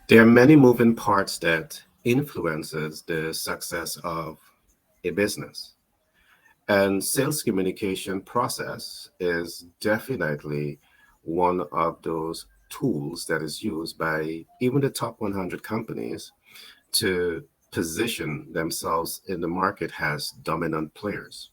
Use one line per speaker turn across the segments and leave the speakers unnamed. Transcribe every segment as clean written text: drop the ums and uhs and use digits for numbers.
There are many moving parts that influences the success of a business. And sales communication process is definitely one of those tools that is used by even the top 100 companies to position themselves in the market as dominant players.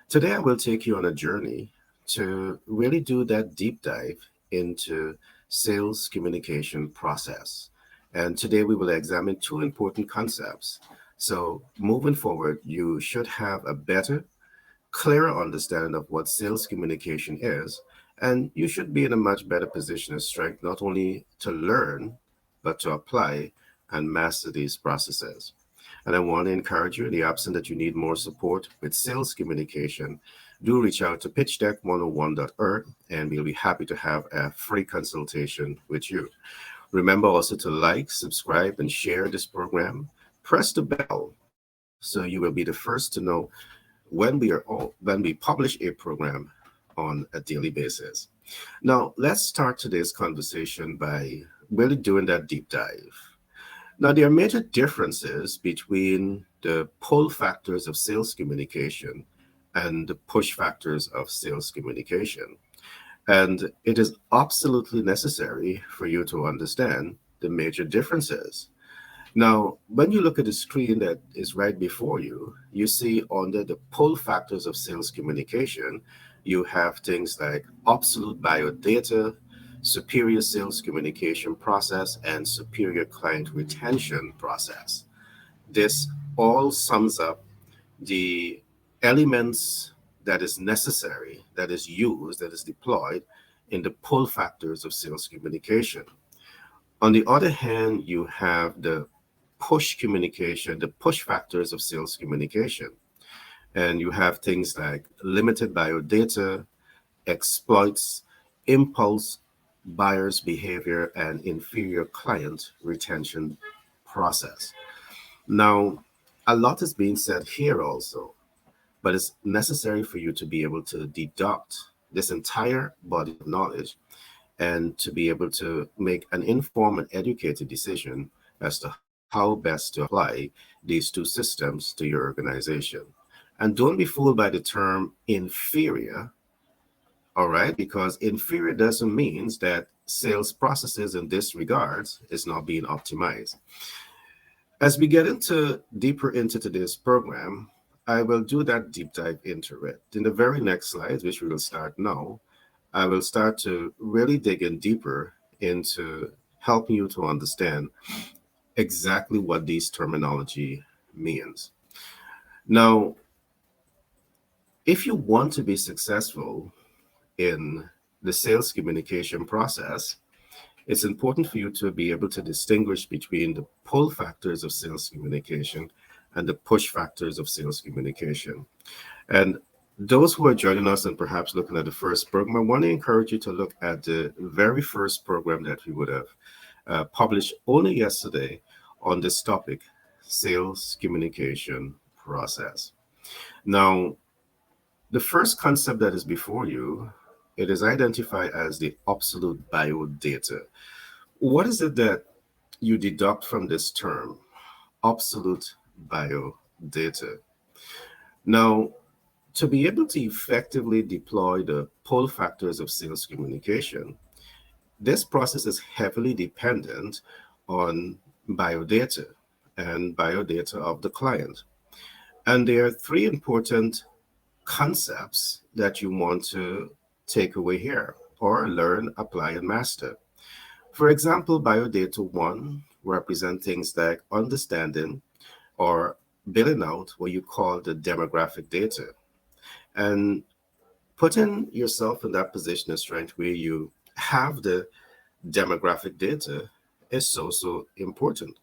Today, I will take you on a journey to really do that deep dive into sales communication process. And today we will examine two important concepts. So, moving forward, you should have a better, clearer understanding of what sales communication is, and you should be in a much better position of strength not only to learn, but to apply and master these processes. And I want to encourage you, in the absence that you need more support with sales communication, do reach out to pitchdeck101.org and we'll be happy to have a free consultation with you. Remember also to like, subscribe, and share this program. Press the bell so you will be the first to know when we publish a program on a daily basis. Now, let's start today's conversation by really doing that deep dive. Now, there are major differences between the pull factors of sales communication and the push factors of sales communication. And it is absolutely necessary for you to understand the major differences. Now, when you look at the screen that is right before you, you see under the pull factors of sales communication, you have things like absolute biodata, superior sales communication process, and superior client retention process. This all sums up the elements that is necessary, that is used, that is deployed in the pull factors of sales communication. On the other hand, you have the push communication, the push factors of sales communication. And you have things like limited biodata, exploits, impulse buyer's behavior, and inferior client retention process. Now, a lot is being said here also, but it's necessary for you to be able to deduct this entire body of knowledge and to be able to make an informed and educated decision as to how best to apply these two systems to your organization. And don't be fooled by the term inferior, all right? Because inferior doesn't mean that sales processes in this regards is not being optimized. As we get into deeper into today's program, I will do that deep dive into it. In the very next slides, which we will start now, I will start to really dig in deeper into helping you to understand exactly what these terminology means. Now, if you want to be successful in the sales communication process, it's important for you to be able to distinguish between the pull factors of sales communication and the push factors of sales communication. And those who are joining us and perhaps looking at the first program, I want to encourage you to look at the very first program that we would have published only yesterday on this topic, sales communication process. Now, the first concept that is before you, it is identified as the absolute biodata. What is it that you deduct from this term, absolute biodata? Now, to be able to effectively deploy the pull factors of sales communication, this process is heavily dependent on biodata and biodata of the client. And there are three important concepts that you want to take away here or learn, apply, and master. For example, biodata one represent things like understanding or building out what you call the demographic data. And putting yourself in that position of strength where you have the demographic data is so important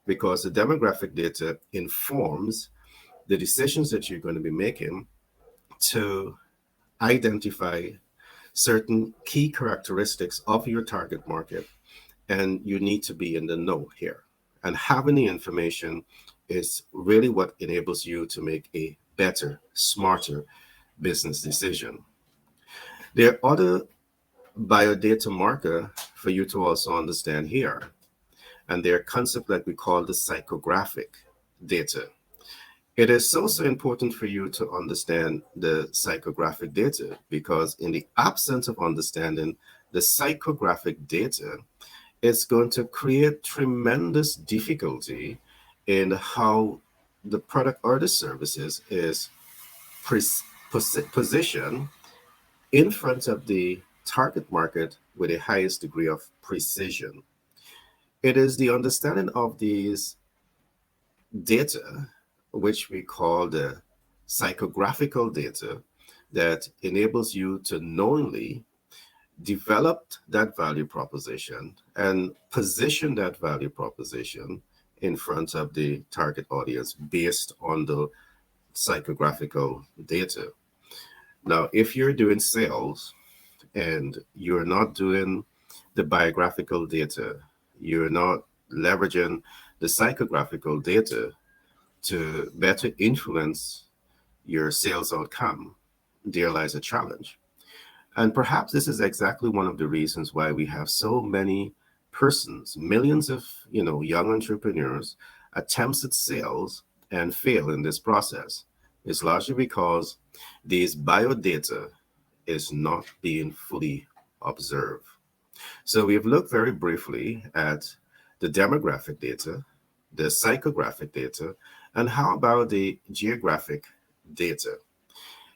because the demographic data informs the decisions that you're going to be making to identify certain key characteristics of your target market, and you need to be in the know here. And having the information is really what enables you to make a better, smarter business decision. There are other biodata marker for you to also understand here. and their concept that we call the psychographic data. It is also important for you to understand the psychographic data because, in the absence of understanding the psychographic data, it's going to create tremendous difficulty in how the product or the services is positioned in front of the target market with the highest degree of precision. It is the understanding of these data, which we call the psychographical data, that enables you to knowingly develop that value proposition and position that value proposition in front of the target audience based on the psychographical data. Now, if you're doing sales and you're not doing the biographical data, you're not leveraging the psychographical data to better influence your sales outcome, there lies a challenge. And perhaps this is exactly one of the reasons why we have so many persons, millions of young entrepreneurs attempts at sales and fail in this process. It's largely because these biodata is not being fully observed. So we've looked very briefly at the demographic data, the psychographic data, and how about the geographic data?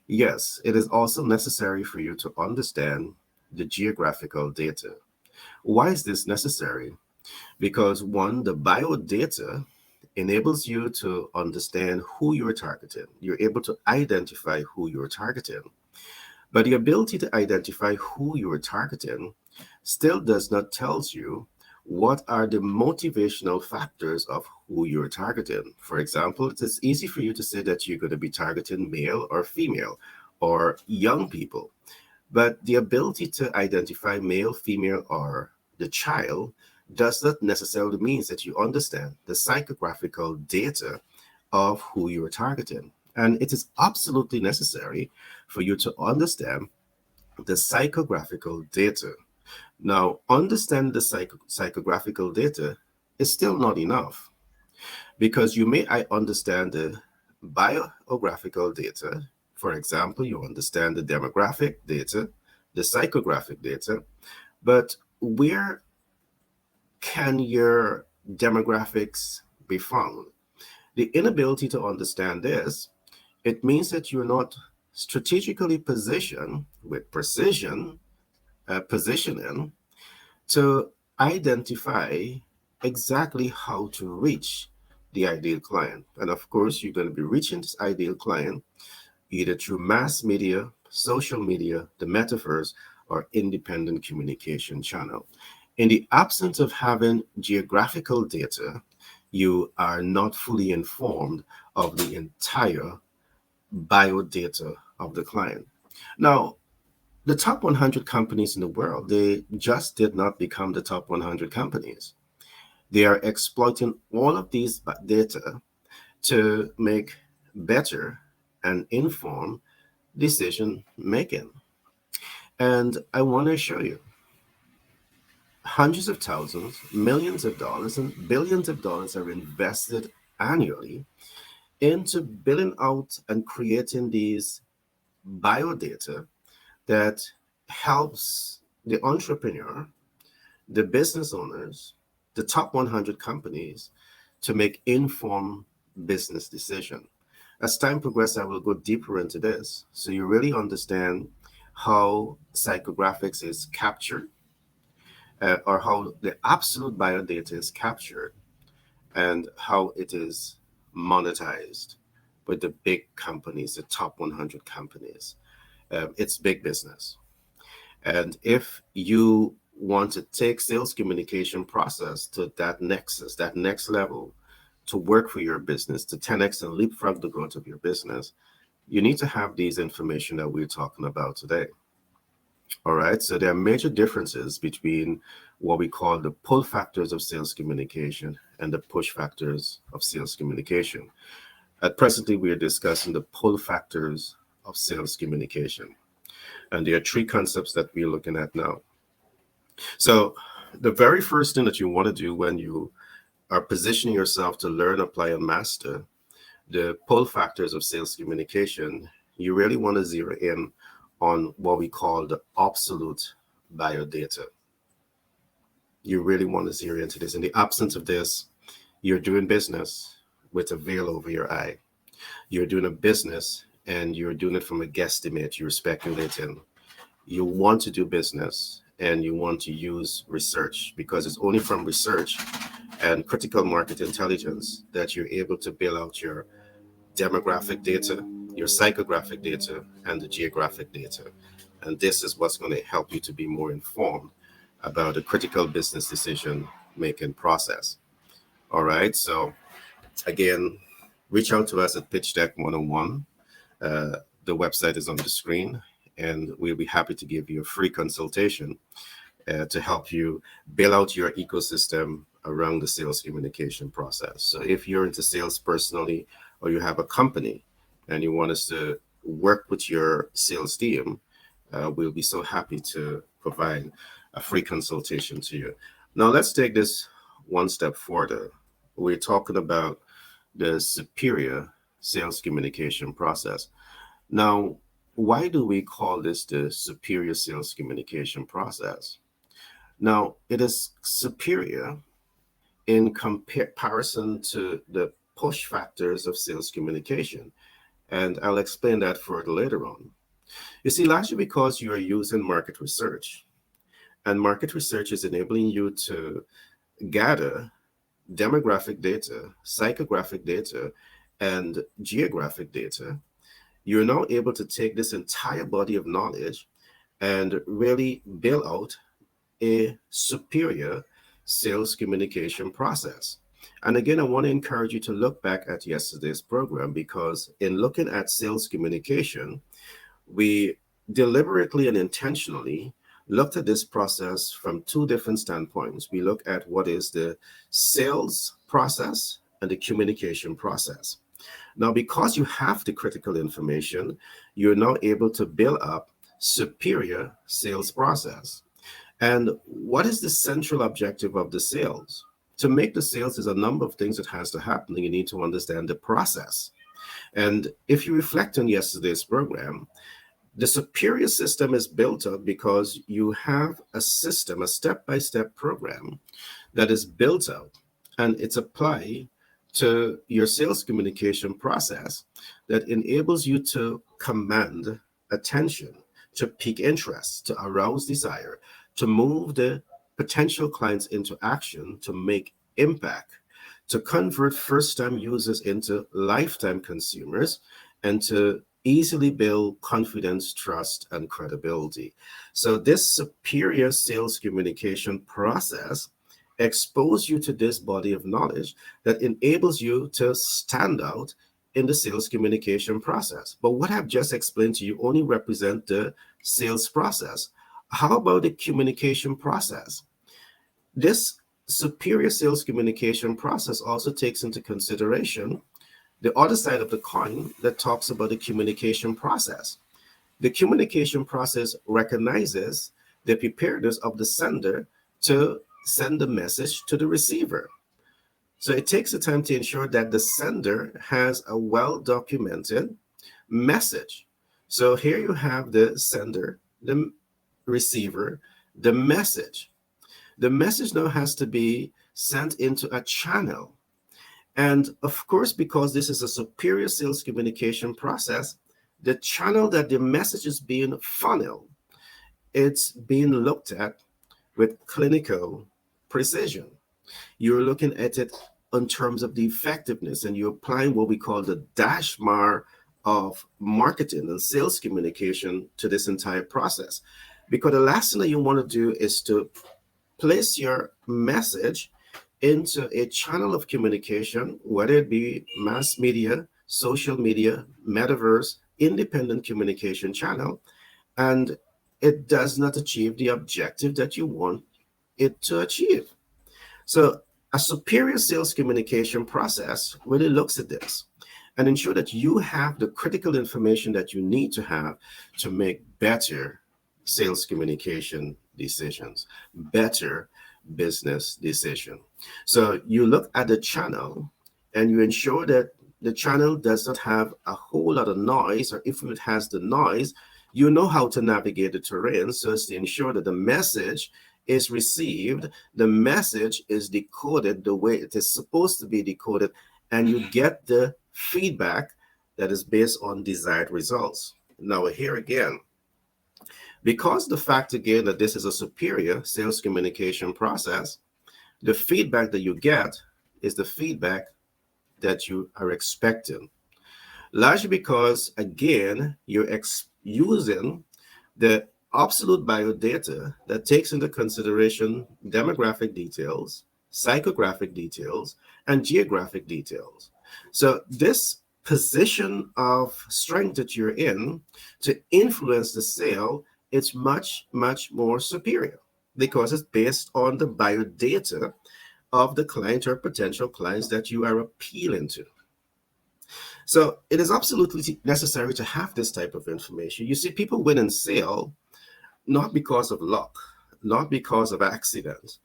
Yes, it is also necessary for you to understand the geographical data. Why is this necessary? Because one, the biodata enables you to understand who you're targeting. You're able to identify who you're targeting. But the ability to identify who you are targeting still does not tell you what are the motivational factors of who you're targeting. For example, it's easy for you to say that you're going to be targeting male or female or young people. But the ability to identify male, female, or the child does not necessarily mean that you understand the psychographical data of who you are targeting. And it is absolutely necessary for you to understand the psychographical data. Now, understand the psychographical data is still not enough because you may I understand the biographical data. For example, you understand the demographic data, the psychographic data, but where can your demographics be found? The inability to understand this, it means that you're not strategically positioned with precision, positioning to identify exactly how to reach the ideal client. And of course, you're going to be reaching this ideal client either through mass media, social media, the metaverse, or independent communication channel. In the absence of having geographical data, you are not fully informed of the entire biodata of the client. Now, the top 100 companies in the world, they just did not become the top 100 companies. They are exploiting all of these data to make better and informed decision making. And I want to show you hundreds of thousands, millions of dollars, and billions of dollars are invested annually into building out and creating these biodata that helps the entrepreneur, the business owners, the top 100 companies to make informed business decision. As time progresses, I will go deeper into this so you really understand how psychographics is captured or how the absolute biodata is captured and how it is monetized with the big companies, the top 100 companies. It's big business. And if you want to take sales communication process to that nexus, that next level, to work for your business, to 10x and leapfrog the growth of your business, you need to have these information that we're talking about today. All right. So there are major differences between what we call the pull factors of sales communication and the push factors of sales communication. At presently, we are discussing the pull factors of sales communication. And there are three concepts that we're looking at now. So The very first thing that you want to do when you are positioning yourself to learn, apply, and master the pull factors of sales communication, you really want to zero in on what we call the absolute biodata. You really want to zero into this. In the absence of this, you're doing business with a veil over your eye. You're doing a business and you're doing it from a guesstimate. You're speculating. You want to do business and you want to use research, because it's only from research and critical market intelligence that you're able to build out your demographic data, your psychographic data, and the geographic data. And this is what's going to help you to be more informed about a critical business decision making process. All right. So, again, reach out to us at Pitch Deck 101. The website is on the screen, and we'll be happy to give you a free consultation to help you build out your ecosystem around the sales communication process. So if you're into sales personally, or you have a company and you want us to work with your sales team, we'll be so happy to provide a free consultation to you. Now, let's take this one step further. We're talking about the superior sales communication process. Now, why do we call this the superior sales communication process? Now, it is superior in comparison to the push factors of sales communication. And I'll explain that further later on. You see, largely because you are using market research, and market research is enabling you to gather demographic data, psychographic data, and geographic data. You're now able to take this entire body of knowledge and really build out a superior sales communication process. And again, I want to encourage you to look back at yesterday's program, because in looking at sales communication, we deliberately and intentionally looked at this process from two different standpoints. We look at what is the sales process and the communication process. Now, because you have the critical information, you're now able to build up superior sales process. And what is the central objective of the sales? To make the sales, there's a number of things that has to happen. You need to understand the process. And if you reflect on yesterday's program, the superior system is built up because you have a system, a step-by-step program that is built out and it's applied to your sales communication process that enables you to command attention, to pique interest, to arouse desire, to move the potential clients into action, to make impact, to convert first-time users into lifetime consumers, and to easily build confidence, trust, and credibility. So this superior sales communication process expose you to this body of knowledge that enables you to stand out in the sales communication process. But what I've just explained to you only represent the sales process. How about the communication process? This superior sales communication process also takes into consideration the other side of the coin that talks about the communication process. The communication process recognizes the preparedness of the sender to send the message to the receiver. So it takes the time to ensure that the sender has a well documented message. So here you have the sender, the receiver, the message. The message now has to be sent into a channel. And of course, because this is a superior sales communication process, the channel that the message is being funneled, it's being looked at with clinical precision. You're looking at it in terms of the effectiveness, and you're applying what we call the dashmar of marketing and sales communication to this entire process. Because the last thing that you want to do is to place your message into a channel of communication, whether it be mass media, social media, metaverse, independent communication channel, and it does not achieve the objective that you want it to achieve. So a superior sales communication process really looks at this and ensure that you have the critical information that you need to have to make better sales communication decisions, better business decision. So you look at the channel and you ensure that the channel does not have a whole lot of noise, or if it has the noise, you know how to navigate the terrain so as to ensure that the message is received, the message is decoded the way it is supposed to be decoded, and you get the feedback that is based on desired results. Now, here again, because the fact again that this is a superior sales communication process, the feedback that you get is the feedback that you are expecting. Largely because, again, you're using the absolute biodata that takes into consideration demographic details, psychographic details, and geographic details. So, this position of strength that you're in to influence the sale, it's much, much more superior because it's based on the biodata of the client or potential clients that you are appealing to. So it is absolutely necessary to have this type of information. You see, people win in sale not because of luck, not because of accident,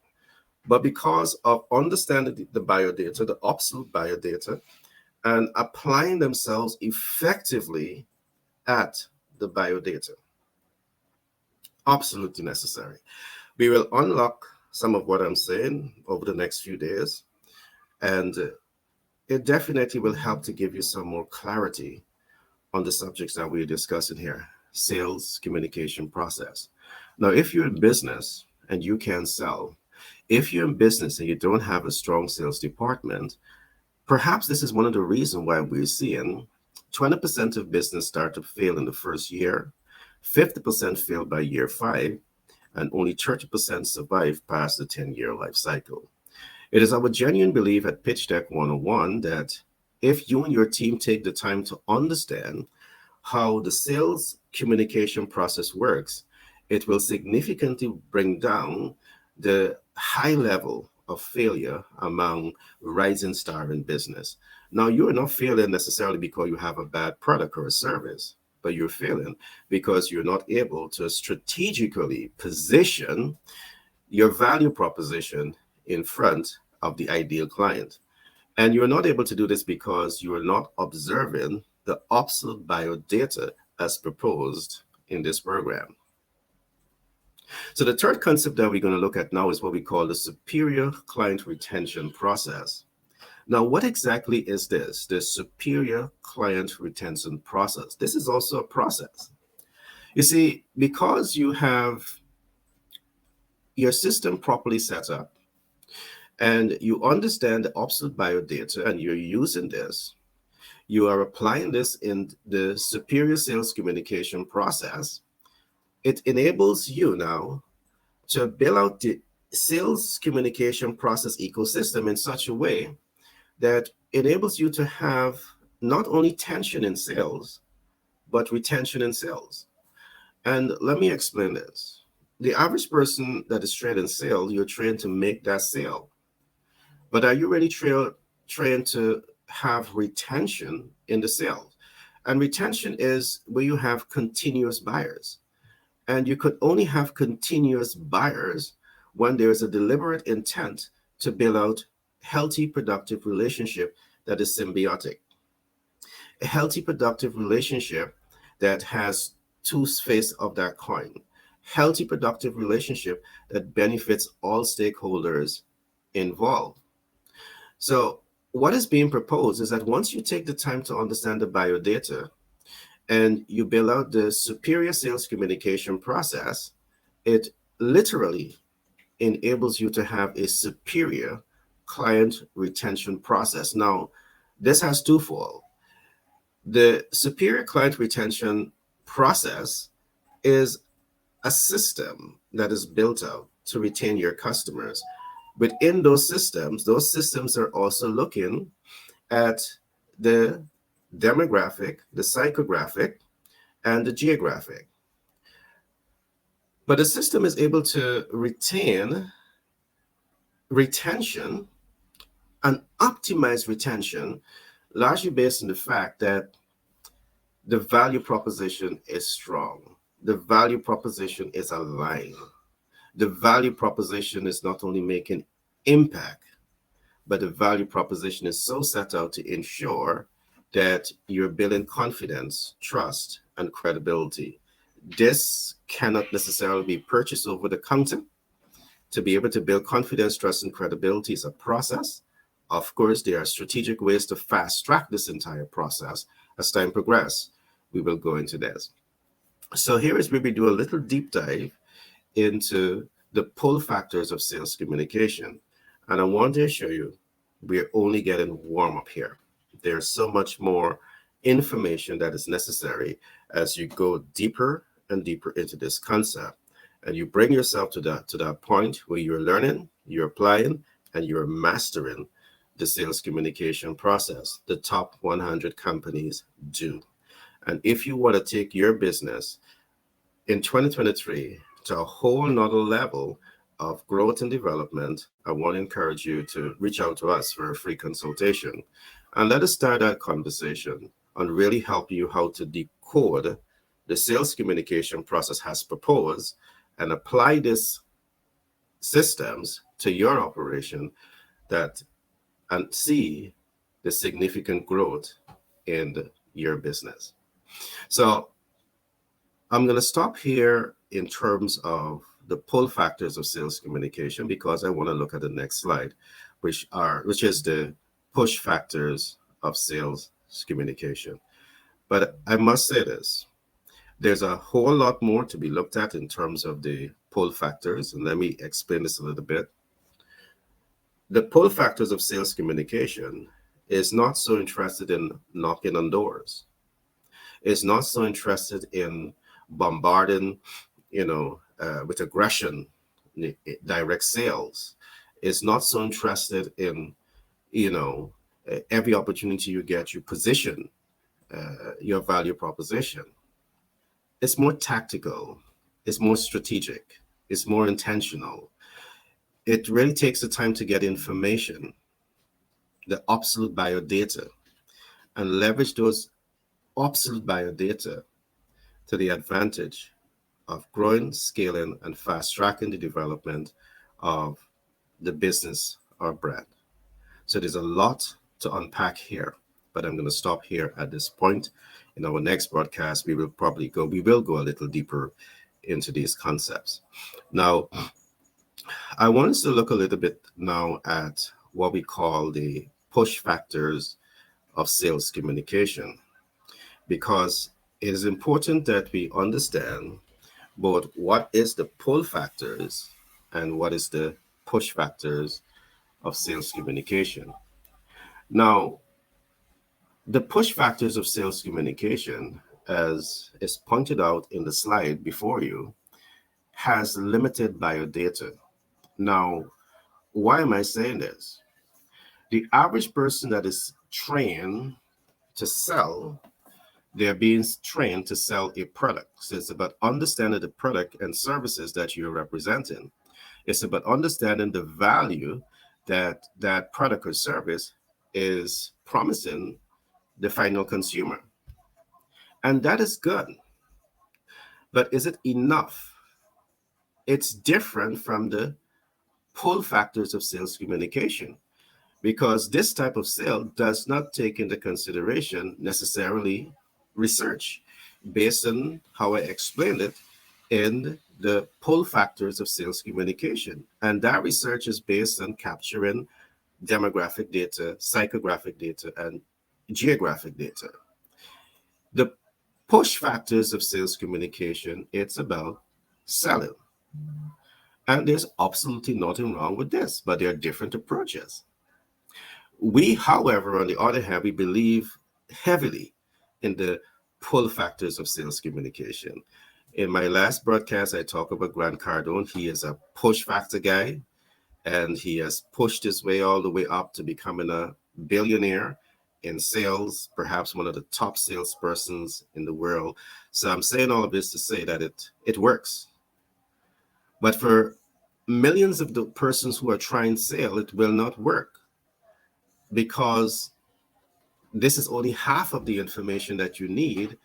but because of understanding the biodata, the absolute biodata, and applying themselves effectively at the biodata. Absolutely necessary. We will unlock some of what I'm saying over the next few days, and it definitely will help to give you some more clarity on the subjects that we're discussing here: sales, communication process. Now, if you're in business and you can sell, if you're in business and you don't have a strong sales department, perhaps this is one of the reasons why we're seeing 20% of business start to fail in the first year, 50% fail by year five, and only 30% survive past the 10-year life cycle. It is our genuine belief at Pitch Deck 101 that if you and your team take the time to understand how the sales communication process works, it will significantly bring down the high level of failure among rising star in business. Now, you're not failing necessarily because you have a bad product or a service, but you're failing because you're not able to strategically position your value proposition in front of the ideal client. And you're not able to do this because you are not observing the absolute biodata as proposed in this program. So the third concept that we're going to look at now is what we call the superior client retention process. Now, what exactly is this? The superior client retention process. This is also a process. You see, because you have your system properly set up and you understand the absolute biodata and you're using this, you are applying this in the superior sales communication process, it enables you now to build out the sales communication process ecosystem in such a way that enables you to have not only tension in sales, but retention in sales. And let me explain this. The average person that is trained in sales, you're trained to make that sale. But are you really trained to have retention in the sales? And retention is where you have continuous buyers. And you could only have continuous buyers when there's a deliberate intent to build out healthy, productive relationship that is symbiotic. A healthy, productive relationship that has two faces of that coin. Healthy, productive relationship that benefits all stakeholders involved. So what is being proposed is that once you take the time to understand the biodata and you build out the superior sales communication process, it literally enables you to have a superior client retention process. Now, this has twofold. The superior client retention process is a system that is built out to retain your customers. Within those systems are also looking at the demographic, the psychographic, and the geographic. But the system is able to retain retention and optimize retention largely based on the fact that the value proposition is strong. The value proposition is aligned. The value proposition is not only making impact, but the value proposition is so set out to ensure that you're building confidence, trust, and credibility. This cannot necessarily be purchased over the counter. To be able to build confidence, trust, and credibility is a process. Of course, there are strategic ways to fast track this entire process. As time progresses, we will go into this. So here is where we do a little deep dive into the pull factors of sales communication. And I want to show you we're only getting warm up here. There's so much more information that is necessary as you go deeper and deeper into this concept. And you bring yourself to that point where you're learning, you're applying, and you're mastering the sales communication process. The top 100 companies do. And if you want to take your business in 2023 to a whole nother level of growth and development, I want to encourage you to reach out to us for a free consultation. And let us start that conversation and really help you how to decode the sales communication process as proposed and apply these systems to your operation that and see the significant growth in your business. So I'm going to stop here in terms of the pull factors of sales communication because I want to look at the next slide, which is the push factors of sales communication. But I must say this, there's a whole lot more to be looked at in terms of the pull factors, and let me explain this a little bit. The pull factors of sales communication is not so interested in knocking on doors. It's not so interested in bombarding, with aggression, direct sales. Is not so interested in, every opportunity you get, you position your value proposition. It's more tactical. It's more strategic. It's more intentional. It really takes the time to get information, the absolute biodata, and leverage those absolute biodata to the advantage of growing, scaling, and fast tracking the development of the business or brand. So there's a lot to unpack here, but I'm going to stop here at this point. In our next broadcast, we will go a little deeper into these concepts. Now, I want us to look a little bit now at what we call the push factors of sales communication, because it is important that we understand both what is the pull factors and what is the push factors of sales communication. Now, the push factors of sales communication, as is pointed out in the slide before you, has limited biodata. Now, why am I saying this? The average person that is trained to sell, they're being trained to sell a product. So it's about understanding the product and services that you're representing. It's about understanding the value that that product or service is promising the final consumer. And that is good. But is it enough? It's different from the pull factors of sales communication, because this type of sale does not take into consideration necessarily research based on how I explained it in the pull factors of sales communication. And that research is based on capturing demographic data, psychographic data, and geographic data. The push factors of sales communication, it's about selling. And there's absolutely nothing wrong with this, but there are different approaches. We, however, on the other hand, we believe heavily in the pull factors of sales communication. In my last broadcast, I talked about Grant Cardone. He is a push factor guy, and he has pushed his way all the way up to becoming a billionaire in sales, perhaps one of the top salespersons in the world. So I'm saying all of this to say that it works. But for millions of the persons who are trying sale, it will not work, because this is only half of the information that you need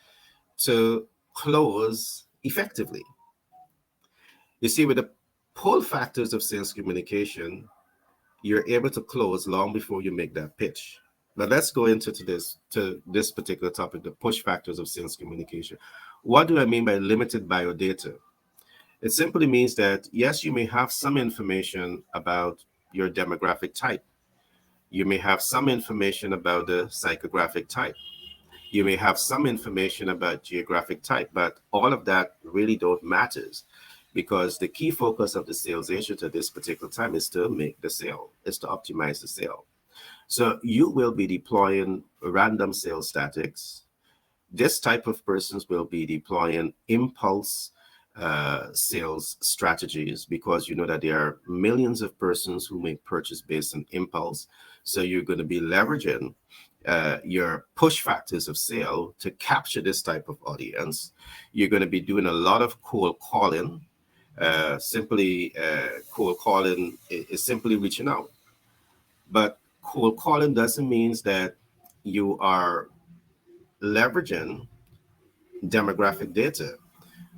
to close effectively. You see, with the pull factors of sales communication, you're able to close long before you make that pitch. But let's go into this particular topic, the push factors of sales communication. What do I mean by limited biodata? It simply means that yes, you may have some information about your demographic type. You may have some information about the psychographic type. You may have some information about geographic type, but all of that really don't matters because the key focus of the sales agent at this particular time is to make the sale, is to optimize the sale. So you will be deploying random sales statics. This type of persons will be deploying impulse sales strategies because you know that there are millions of persons who make purchase based on impulse. So you're going to be leveraging your push factors of sale to capture this type of audience. You're going to be doing a lot of cold calling. Cold calling is simply reaching out. But cold calling doesn't mean that you are leveraging demographic data,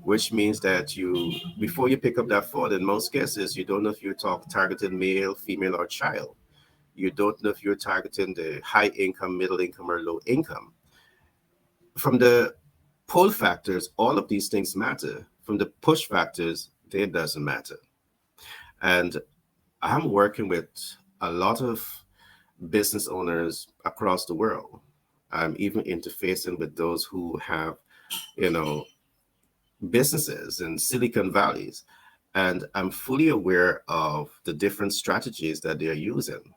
which means that you, before you pick up that phone, in most cases, you don't know if you're targeting male, female, or child. You don't know if you're targeting the high income, middle income, or low income. From the pull factors, all of these things matter. From the push factors, it doesn't matter. And I'm working with a lot of business owners across the world. I'm even interfacing with those who have, you know, businesses in Silicon Valleys. And I'm fully aware of the different strategies that they're using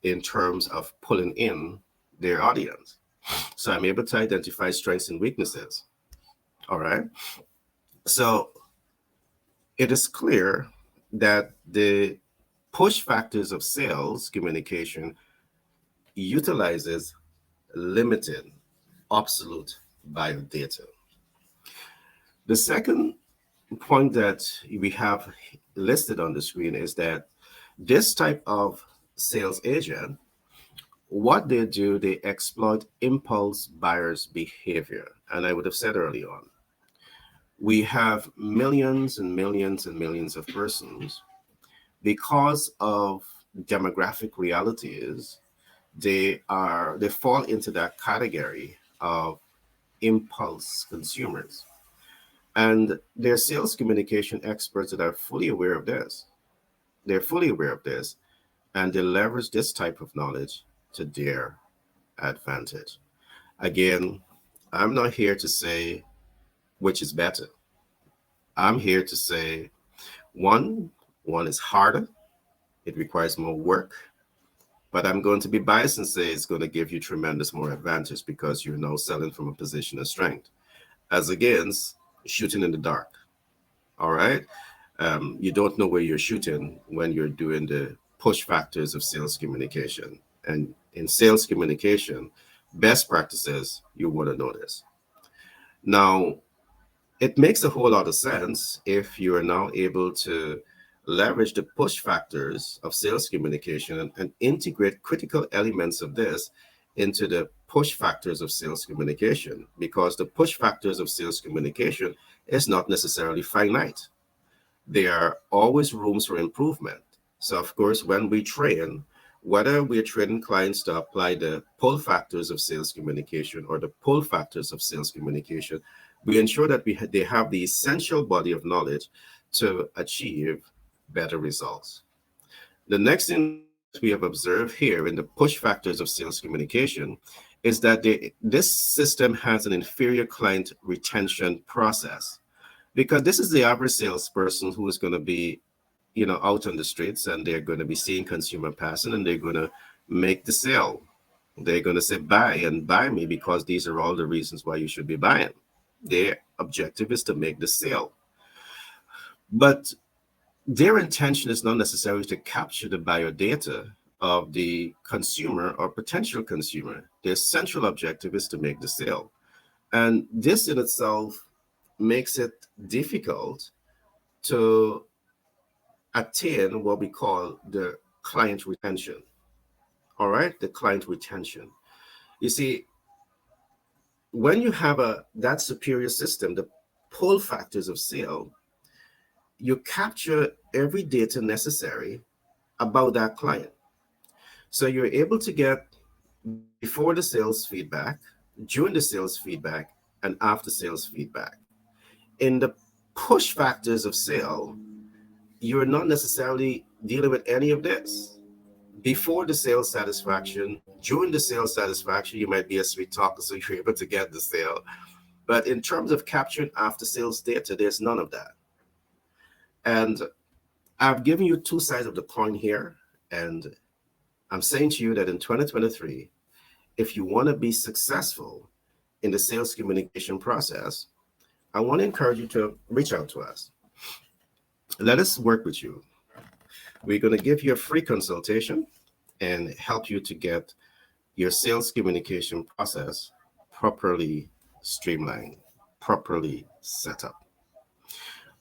in terms of pulling in their audience. So I'm able to identify strengths and weaknesses. All right. So it is clear that the push factors of sales communication utilizes limited, absolute biodata. The second point that we have listed on the screen is that this type of sales agent, what they do, they exploit impulse buyers' behavior. And I would have said early on, we have millions and millions and millions of persons because of demographic realities. They fall into that category of impulse consumers. And they're sales communication experts that are fully aware of this. They're fully aware of this, and they leverage this type of knowledge to their advantage. Again, I'm not here to say which is better. I'm here to say one, one is harder, it requires more work, but I'm going to be biased and say it's going to give you tremendous more advantage because you're now selling from a position of strength, as against shooting in the dark. All right. You don't know where you're shooting when you're doing the push factors of sales communication. And in sales communication, best practices, you want to know this. Now, it makes a whole lot of sense if you are now able to leverage the push factors of sales communication and integrate critical elements of this into the push factors of sales communication, because the push factors of sales communication is not necessarily finite. There are always rooms for improvement. So, of course, when we train, whether we're training clients to apply the pull factors of sales communication or the pull factors of sales communication, we ensure that they have the essential body of knowledge to achieve better results. The next thing that we have observed here in the push factors of sales communication is that this system has an inferior client retention process, because this is the average salesperson who is going to be, out on the streets, and they're going to be seeing consumer passing, and they're going to make the sale. They're going to say buy and buy me because these are all the reasons why you should be buying. Their objective is to make the sale, but their intention is not necessarily to capture the biodata of the consumer or potential consumer. Their central objective is to make the sale, and this in itself makes it difficult to attain what we call the client retention. All right, the client retention. You see, when you have that superior system, the pull factors of sale, you capture every data necessary about that client. So you're able to get before the sales feedback, during the sales feedback, and after sales feedback. In the push factors of sale, you're not necessarily dealing with any of this. Before the sales satisfaction, during the sales satisfaction, you might be a sweet talker, so you're able to get the sale. But in terms of capturing after sales data, there's none of that. And I've given you two sides of the coin here. And I'm saying to you that in 2023, if you want to be successful in the sales communication process, I want to encourage you to reach out to us. Let us work with you. We're going to give you a free consultation and help you to get your sales communication process properly streamlined, properly set up.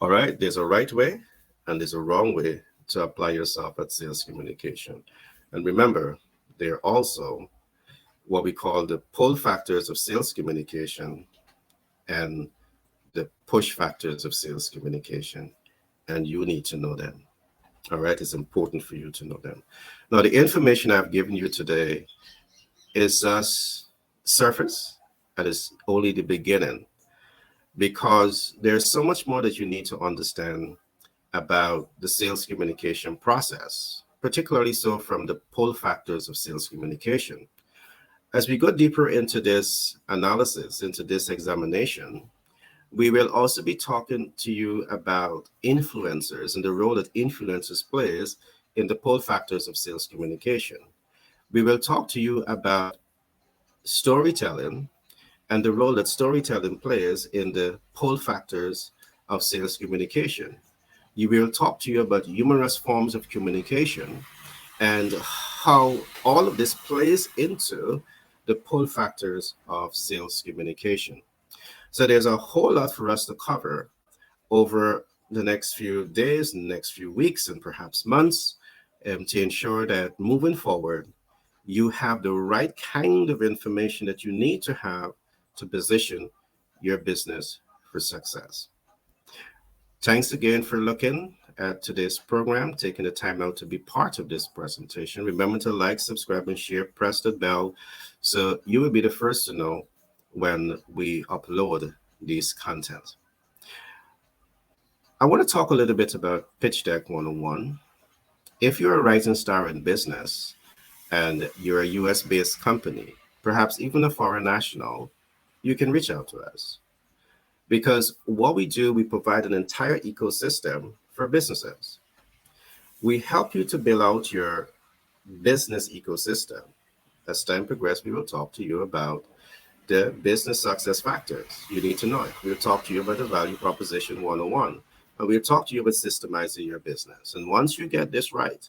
All right, there's a right way and there's a wrong way to apply yourself at sales communication. And remember, there are also what we call the pull factors of sales communication and the push factors of sales communication. And you need to know them. All right, it's important for you to know them. Now, the information I've given you today is just surface, and it's only the beginning because there's so much more that you need to understand about the sales communication process, particularly so from the pull factors of sales communication. As we go deeper into this analysis, into this examination, we will also be talking to you about influencers and the role that influencers plays in the pull factors of sales communication. We will talk to you about storytelling and the role that storytelling plays in the pull factors of sales communication. You will talk to you about numerous forms of communication and how all of this plays into the pull factors of sales communication. So there's a whole lot for us to cover over the next few days, next few weeks, and perhaps months to ensure that moving forward, you have the right kind of information that you need to have to position your business for success. Thanks again for looking at today's program, taking the time out to be part of this presentation. Remember to like, subscribe, and share. Press the bell so you will be the first to know when we upload these content. I want to talk a little bit about Pitch Deck 101. If you're a rising star in business and you're a US-based company, perhaps even a foreign national, you can reach out to us. Because what we do, we provide an entire ecosystem for businesses. We help you to build out your business ecosystem. As time progresses, we will talk to you about the business success factors you need to know. We'll talk to you about the value proposition 101. And we'll talk to you about systemizing your business. And once you get this right,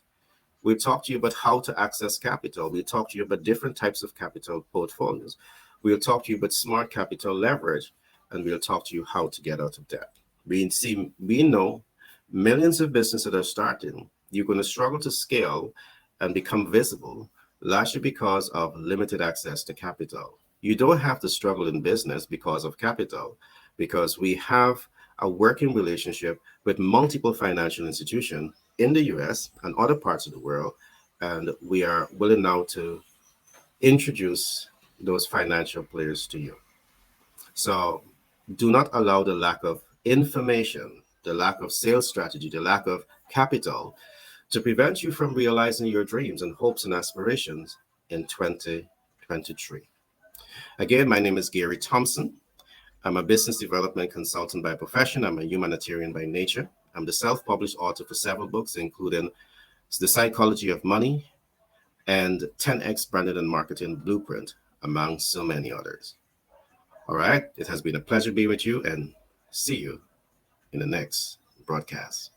we'll talk to you about how to access capital. We'll talk to you about different types of capital portfolios. We'll talk to you about smart capital leverage, and we'll talk to you how to get out of debt. We know millions of businesses that are starting, you're going to struggle to scale and become visible, largely because of limited access to capital. You don't have to struggle in business because of capital, because we have a working relationship with multiple financial institutions in the US and other parts of the world, and we are willing now to introduce those financial players to you. So do not allow the lack of information, the lack of sales strategy, the lack of capital to prevent you from realizing your dreams and hopes and aspirations in 2023. Again, my name is Gary Thompson. I'm a business development consultant by profession. I'm a humanitarian by nature. I'm the self-published author for several books, including The Psychology of Money and 10X Branding and Marketing Blueprint, among so many others. All right, it has been a pleasure being with you, and see you in the next broadcast.